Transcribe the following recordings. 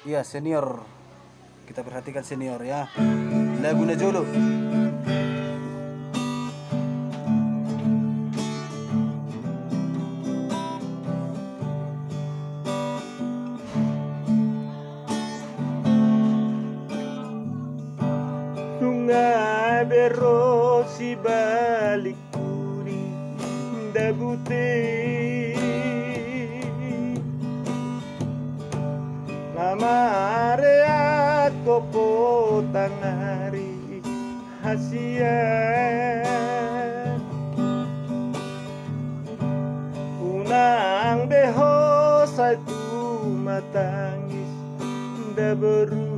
Iya, senior. Kita perhatikan senior ya. Lagu Najolo. Sungai bero si balik kuri dabute Namare ako po tangari hasian Unang beho sa tumatangis dabaru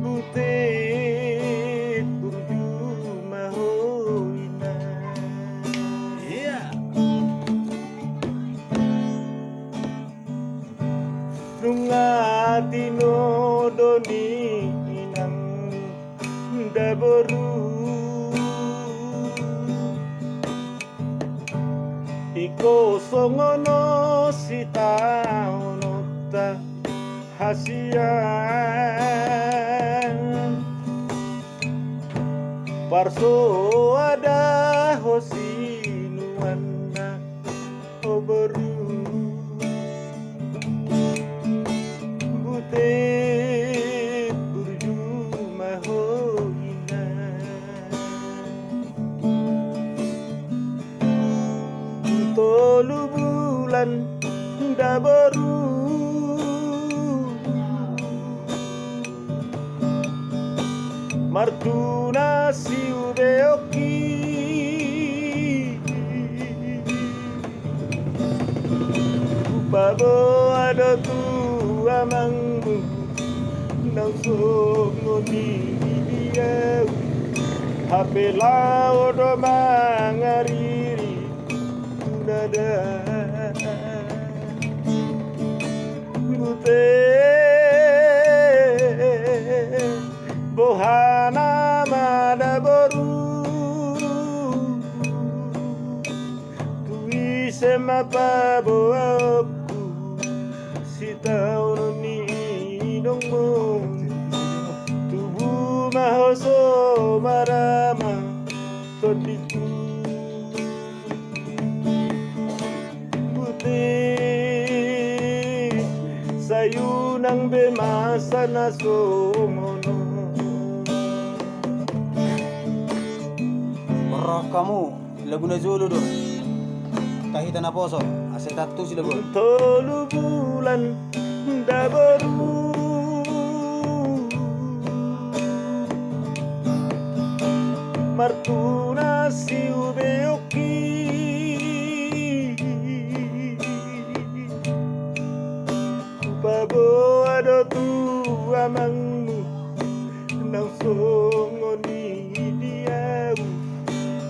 Butit berjumah hoina Iya. Nunga tinodoni inang dabaru Iko songono si taono ta hasian Parso ada hosinuana oberu Butit berjumah hoina Tolu bulan dah baru Martuna si ubeoki Upabo ada tu amangmu Nang songo ni dia Hape lao do mangariri Nada Bute Bohana mada baru Tuise mapa boaku Si taon ni inongmu Tubuh mahoso marama Todiku Buti Sayunang bemasa na somono Roh kamu, lagu Najolo do. Kahit na poso, asa tatu sila go. Tolu bulan dah baru Martuna si ubeoki Upabo ada tu amangmu Nang songo ni dia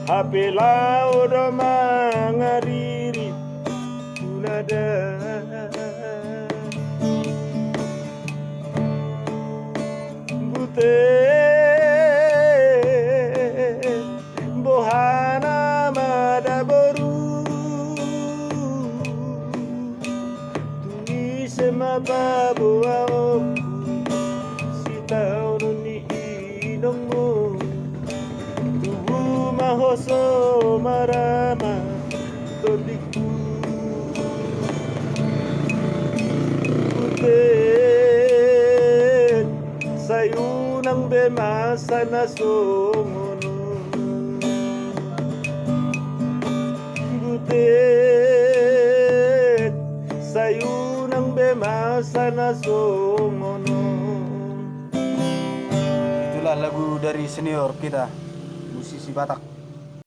Hape lao do mangariri Tunada Butet Bohana mada baru Tuise mababo aku Si taon ni inongmu Tubuh mahoso marama Todiku Butet Sayunang bemasa na songono Butet Sayunang bemasa na songono Itulah lagu dari senior kita, musisi Batak.